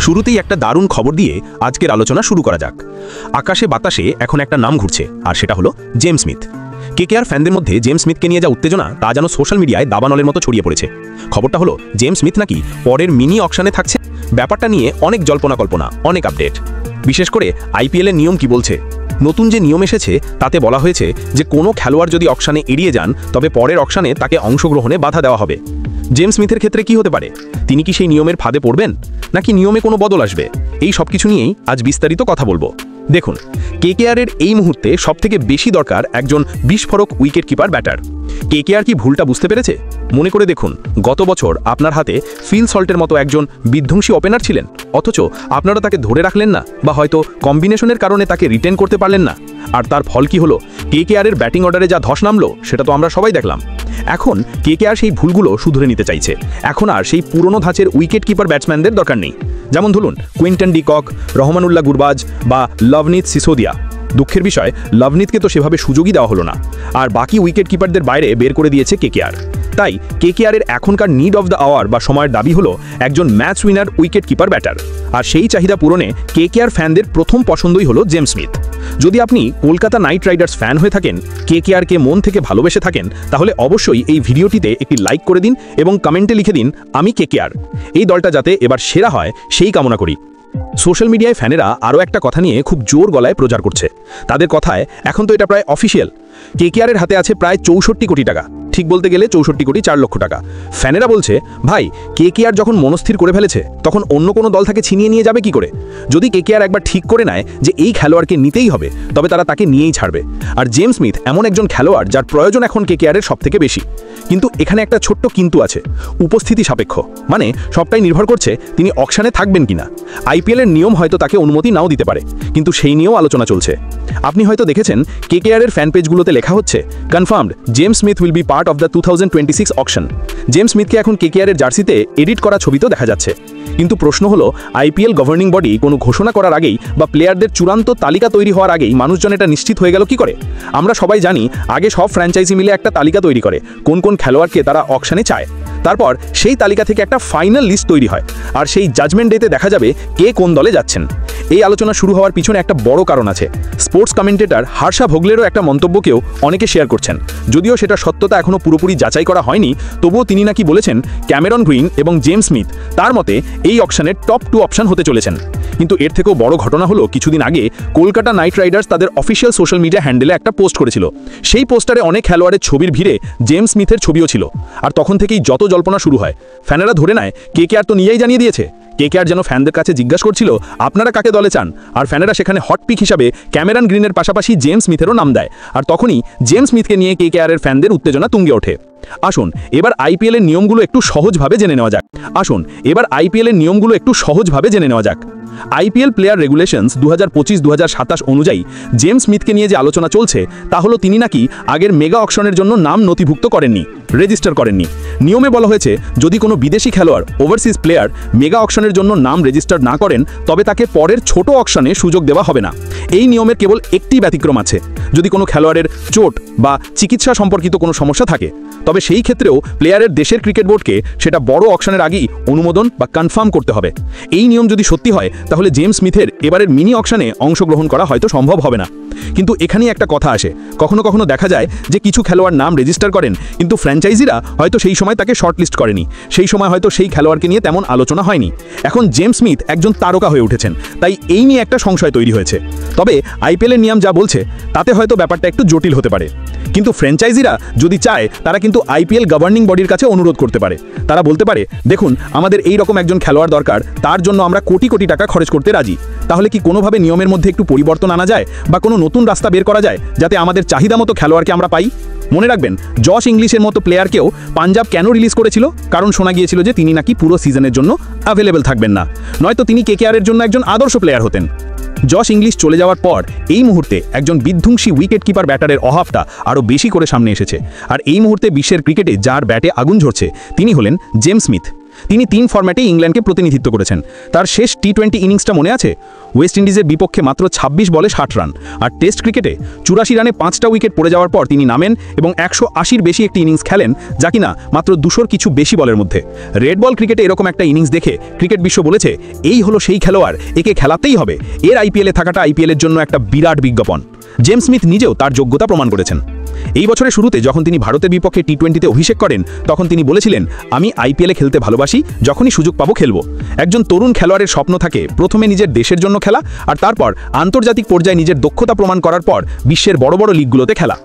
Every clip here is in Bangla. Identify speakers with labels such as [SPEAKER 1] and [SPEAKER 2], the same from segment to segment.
[SPEAKER 1] শুরুতেই একটা দারুণ খবর দিয়ে আজকের আলোচনা শুরু করা যাক। আকাশে বাতাসে এখন একটা নাম ঘুরছে, আর সেটা হলো জেমস স্মিথ। কেকেআর ফ্যানদের মধ্যে জেমস স্মিথকে নিয়ে যা উত্তেজনা তা যেন সোশ্যাল মিডিয়ায় দাবানলের মতো ছড়িয়ে পড়েছে। খবরটা হলো জেমস স্মিথ নাকি পরের মিনি অকশনে থাকছে। ব্যাপারটা নিয়ে অনেক জল্পনা কল্পনা, অনেক আপডেট। বিশেষ করে আইপিএলের নিয়ম কি বলছে। নতুন যে নিয়ম এসেছে তাতে বলা হয়েছে যে কোনো খেলোয়াড় যদি অকশনে এড়িয়ে যান তবে পরের অকশনে তাকে অংশগ্রহণে বাধা দেওয়া হবে। জেমস স্মিথের ক্ষেত্রে কি হতে পারে? তিনি কি সেই নিয়মের ফাঁদে পড়বেন, নাকি নিয়মে কোনো বদল আসবে? এই সব কিছু নিয়েই আজ বিস্তারিত কথা বলবো। দেখুন, কেকেআরের এই মুহূর্তে সবথেকে বেশি দরকার একজন বিস্ফোরক উইকেট কিপার ব্যাটার। কেকেআর কি ভুলটা বুঝতে পেরেছে? মনে করে দেখুন, গত বছর আপনার হাতে ফিল সল্টের মতো একজন বিধ্বংসী ওপেনার ছিলেন, অথচ আপনারা তাকে ধরে রাখলেন না, বা হয়তো কম্বিনেশনের কারণে তাকে রিটেন করতে পারলেন না। আর তার ফল কি হলো? কেকেআরের ব্যাটিং অর্ডারে যা ধস নামলো সেটা তো আমরা সবাই দেখলাম। এখন কেকেআর সেই ভুলগুলো শুধরে নিতে চাইছে। এখন আর সেই পুরনো ধাঁচের উইকেট কিপার ব্যাটসম্যানদের দরকার নেই। যেমন ধরুন Quinton de Kock, Rahmanullah Gurbaz বা লভনীত সিসোদিয়া। দুঃখের বিষয়, লভনীতকে তো সেভাবে সুযোগই দেওয়া হলো না, আর বাকি উইকেট কিপারদের বাইরে বের করে দিয়েছে কেকেআর। তাই কেকেআরের এখনকার নিড অফ দ্য আওয়ার বা সময়ের দাবি হলো একজন match winner wicket keeper batter. আর সেই চাহিদা পূরণে কেকেআর ফ্যানদের প্রথম পছন্দই হলো জেমস স্মিথ। যদি আপনি কলকাতা নাইট রাইডার্স ফ্যান হয়ে থাকেন, কেকেআরকে মন থেকে ভালোবেসে থাকেন, তাহলে অবশ্যই এই ভিডিওটিতে একটি লাইক করে দিন এবং কমেন্টে লিখে দিন আমি কেকেআর। এই দলটা যাতে এবার সেরা হয় সেই কামনা করি। সোশ্যাল মিডিয়ায় ফ্যানেরা আরও একটা কথা নিয়ে খুব জোর গলায় প্রচার করছে। তাদের কথায় এখন তো এটা প্রায় অফিসিয়াল, কেকেআরের হাতে আছে প্রায় 64 কোটি টাকা, ঠিক বলতে গেলে 64,04,00,000 টাকা। ফ্যানেরা বলছে, ভাই কেকেআর যখন মনস্থির করে ফেলেছে তখন অন্য কোনো দল তাকে ছিনিয়ে নিয়ে যাবে কি করে? যদি কেকেআর একবার ঠিক করে নেয় যে এই খেলোয়াড়কে নিতেই হবে, তবে তারা তাকে নিয়েই ছাড়বে। আর জেমস স্মিথ এমন একজন খেলোয়াড় যার প্রয়োজন এখন কেকেআরের সবথেকে বেশি। কিন্তু এখানে একটা ছোট্ট কিন্তু আছে, উপস্থিতি সাপেক্ষ। মানে সবটাই নির্ভর করছে তিনি অকশনে থাকবেন কিনা। আইপিএলের নিয়ম হয়তো তাকে অনুমতি নাও দিতে পারে, কিন্তু সেই নিয়েও আলোচনা চলছে। আপনি হয়তো দেখেছেন কেকেআরের ফ্যান পেজগুলোতে লেখা হচ্ছে confirmed James Smith will be part of the 2026 auction. James স্মিথকে এখন কেকেআরের জার্সিতে এডিট করা ছবিতেও দেখা যাচ্ছে। কিন্তু প্রশ্ন হলো, আইপিএল গভর্নিং বডি কোনো ঘোষণা করার আগেই বা প্লেয়ারদের চূড়ান্ত তালিকা তৈরি হওয়ার আগেই মানুষজন এটা নিশ্চিত হয়ে গেল কি করে? আমরা সবাই জানি আগে সব ফ্র্যাঞ্চাইজি মিলে একটা তালিকা তৈরি করে কোন কোন খেলোয়াড়কে তারা অকশনে চায়। তারপর সেই তালিকা থেকে একটা ফাইনাল লিস্ট তৈরি হয়, আর সেই জাজমেন্ট ডেতে দেখা যাবে কে কোন দলে যাচ্ছেন। এই আলোচনা শুরু হওয়ার পিছনে একটা বড় কারণ আছে। স্পোর্টস কমেন্টেটর হর্ষা ভোগলেরও একটা মন্তব্যকেও অনেকে শেয়ার করছেন। যদিও সেটা সত্যতা এখনও পুরোপুরি যাচাই করা হয়নি, তবুও তিনি নাকি বলেছেন ক্যামেরন গ্রিন এবং জেমস স্মিথ তার মতে এই অকশনের টপ 2 অপশন হতে চলেছেন। কিন্তু এর থেকেও বড় ঘটনা হলো, কিছুদিন আগে কলকাতা নাইট রাইডার্স তাদের অফিসিয়াল সোশ্যাল মিডিয়া হ্যান্ডেলে একটা পোস্ট করেছিল। সেই পোস্টারে অনেক খেলোয়াড়ের ছবির ভিড়ে জেমস স্মিথের ছবিও ছিল। আর তখন থেকেই যত জল্পনা শুরু হয়। ফ্যানেরা ধরে নেয় কেকেআর তো নিয়েই জানিয়ে দিয়েছে। কেকেআর যেন ফ্যানদের কাছে জিজ্ঞাসা করছিল আপনারা কাকে দলে চান, আর ফ্যানেরা সেখানে হট পিক হিসাবে ক্যামেরন গ্রিনের পাশাপাশি জেমস স্মিথেরও নাম দেয়। আর তখনই জেমস স্মিথকে নিয়ে কেকেআরের ফ্যানদের উত্তেজনা তুঙ্গে ওঠে। আসুন এবার আইপিএলের নিয়মগুলো একটু সহজভাবে জেনে নেওয়া যাক। আইপিএল প্লেয়ার রেগুলেশনস 2025-2027 অনুযায়ী জেমস স্মিথকে নিয়ে যে আলোচনা চলছে তা হলো তিনি নাকি আগের মেগা অকশনের জন্য নাম নথিভুক্ত করেননি, রেজিস্টার করেননি। নিয়মে বলা হয়েছে যদি কোনো বিদেশি খেলোয়াড় ওভারসিজ প্লেয়ার মেগা অকশনের জন্য নাম রেজিস্টার না করেন তবে তাকে পরের ছোট অকশনে সুযোগ দেওয়া হবে না। এই নিয়মের কেবল একটি ব্যতিক্রম আছে, যদি কোনো খেলোয়াড়ের চোট বা চিকিৎসা সম্পর্কিত কোনো সমস্যা থাকে, তবে সেই ক্ষেত্রেও প্লেয়ারের দেশের ক্রিকেট বোর্ডকে সেটা বড় অকশনের আগেই অনুমোদন বা কনফার্ম করতে হবে। এই নিয়ম যদি সত্যি হয় তাহলে জেমস স্মিথের এবারের মিনি অকশনে অংশগ্রহণ করা হয়তো সম্ভব হবে না। কিন্তু এখানেই একটা কথা আসে, কখনো কখনো দেখা যায় যে কিছু খেলোয়াড় নাম রেজিস্টার করেন, কিন্তু ফ্র্যাঞ্চাইজিরা হয়তো সেই সময় তাকে শর্টলিস্ট করেনি, সেই সময় হয়তো সেই খেলোয়াড়কে নিয়ে তেমন আলোচনা হয়নি। এখন জেমস স্মিথ একজন তারকা হয়ে উঠেছেন, তাই এই নিয়ে একটা সংশয় তৈরি হয়েছে। তবে আইপিএলের নিয়ম যা বলছে তাতে হয়তো ব্যাপারটা একটু জটিল হতে পারে। কিন্তু ফ্র্যাঞ্চাইজিরা যদি চায় তারা কিন্তু আইপিএল গভর্নিং বডির কাছে অনুরোধ করতে পারে। তারা বলতে পারে, দেখুন আমাদের এই রকম একজন খেলোয়াড় দরকার, তার জন্য আমরা কোটি কোটি টাকা খরচ করতে রাজি। তাহলে কি কোনোভাবে নিয়মের মধ্যে একটু পরিবর্তন আনা যায় বা কোনো নতুন রাস্তা বের করা যায় যাতে আমাদের চাহিদা মতো খেলোয়াড়কে আমরা পাই? মনে রাখবেন, জশ ইংলিশের মতো প্লেয়ারকেও পাঞ্জাব কেন রিলিজ করেছিল? কারণ শোনা গিয়েছিল যে তিনি নাকি পুরো সিজনের জন্য অ্যাভেলেবল থাকবেন না, নয়তো তিনি কেকেআরের জন্য একজন আদর্শ প্লেয়ার হতেন। জশ ইংলিশ চলে যাওয়ার পর এই মুহূর্তে একজন বিধ্বংসী উইকেট কিপার ব্যাটারের অভাবটা আরও বেশি করে সামনে এসেছে। আর এই মুহূর্তে বিশ্বের ক্রিকেটে যার ব্যাটে আগুন ঝরছে তিনি হলেন জেমস স্মিথ।
[SPEAKER 2] তিনি 3 ফরম্যাটে ইংল্যান্ডকে প্রতিনিধিত্ব করেছেন। তার শেষ টি-20 ইনিংসটা মনে আছে? ওয়েস্ট ইন্ডিজের বিপক্ষে মাত্র 26 বলে 60 রান। আর টেস্ট ক্রিকেটে 84 রানে 5টা উইকেট পড়ে যাওয়ার পর তিনি নামেন এবং 180-র বেশি একটি ইনিংস খেলেন, যা কিনা মাত্র 200-র কিছু বেশি বলের মধ্যে। রেড বল ক্রিকেটে এরকম একটা ইনিংস দেখে ক্রিকেট বিশ্ব বলেছে, এই হলো সেই খেলোয়াড়, একে খেলাতেই হবে। এর আইপিএলে থাকাটা আইপিএলের জন্য একটা বিরাট বিজ্ঞাপন। জেমস স্মিথ নিজেও তার যোগ্যতা প্রমাণ করেছেন। এই বছরের শুরুতে যখন তিনি ভারতের বিপক্ষে টি-20তে অভিষেক করেন, তখন তিনি বলেছিলেন, আমি আইপিএলে খেলতে ভালোবাসি, যখনই সুযোগ পাবো খেলবো। একজন তরুণ খেলোয়াড়ের স্বপ্ন থাকে প্রথমে নিজের দেশের জন্য খেলা, আর তারপর আন্তর্জাতিক পর্যায়ে নিজের দক্ষতা প্রমাণ করার পর বিশ্বের বড় বড় লিগগুলোতে খেলা।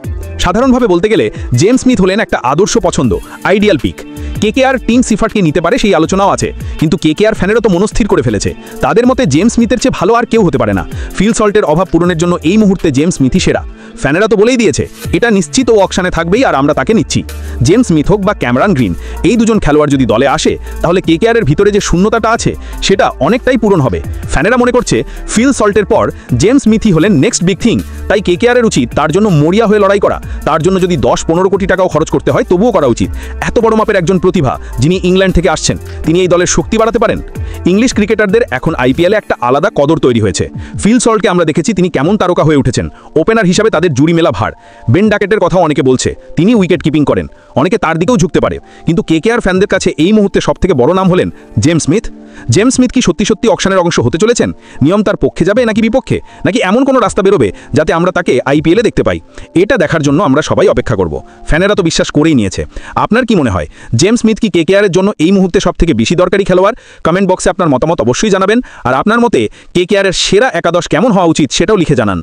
[SPEAKER 2] সাধারণভাবে বলতে গেলে জেমস স্মিথ হলেন একটা আদর্শ পছন্দ, আইডিয়াল পিক। কেকেআর টিম সিফার্টকে নিতে পারে সেই আলোচনাও আছে, কিন্তু কেকেআর ফ্যানেরও তো মনস্থির করে ফেলেছে। তাদের মতে জেমস স্মিথের চেয়ে ভালো আর কেউ হতে পারে না। ফিল সল্টের অভাব পূরণের জন্য এই মুহূর্তে জেমস স্মিথই সেরা। ফ্যানেরা তো বলেই দিয়েছে, এটা নিশ্চিত ও অকশানে থাকবেই, আর আমরা তাকে নিচ্ছি। জেমস স্মিথ হোক বা ক্যামেরন গ্রিন, এই দুজন খেলোয়াড় যদি দলে আসে, তাহলে কেকেআরের ভিতরে যে শূন্যতাটা আছে সেটা অনেকটাই পূরণ হবে। ফ্যানেরা মনে করছে ফিল সল্টের পর জেমস স্মিথই হলেন নেক্সট বিগ থিং। তাই কেকেআরের উচিত তার জন্য মরিয়া হয়ে লড়াই করা। তার জন্য যদি 10-15 কোটি টাকাও খরচ করতে হয়, তবুও করা উচিত। এত বড় মাপের একজন প্রতিভা, যিনি ইংল্যান্ড থেকে আসছেন, তিনি এই দলের শক্তি বাড়াতে পারেন। ইংলিশ ক্রিকেটারদের এখন আইপিএলে একটা আলাদা কদর তৈরি হয়েছে। ফিল সল্টকে আমরা দেখেছি তিনি কেমন তারকা হয়ে উঠেছেন। ওপেনার হিসাবে তাদের জুড়ি মেলা ভার। বেন ডাকেটের কথাও অনেকে বলছে, তিনি উইকেট কিপিং করেন। অনেকে তার দিকেও ঝুঁকতে পারে। কিন্তু কেকেআর ফ্যানদের কাছে এই মুহূর্তে সবথেকে বড় নাম হলেন জেমস স্মিথ। জেমস স্মিথ কি সত্যি সত্যি অকশানের অংশ হতে চলেছেন? নিয়ম তার পক্ষে যাবে নাকি বিপক্ষে, নাকি এমন কোনো রাস্তা বেরোবে যাতে আমরা তাকে আইপিএলে দেখতে পাই? এটা দেখার জন্য আমরা সবাই অপেক্ষা করব। ফ্যানেরা তো বিশ্বাস করেই নিয়েছে। আপনার কি মনে হয়, জেমস স্মিথ কি কেকেআরের জন্য এই মুহূর্তে সবথেকে বেশি দরকারি খেলোয়াড়? কমেন্ট বক্সে আপনার মতামত অবশ্যই জানাবেন। আর আপনার মতে কেকেআরের সেরা একাদশ কেমন হওয়া উচিত সেটাও লিখে জানান।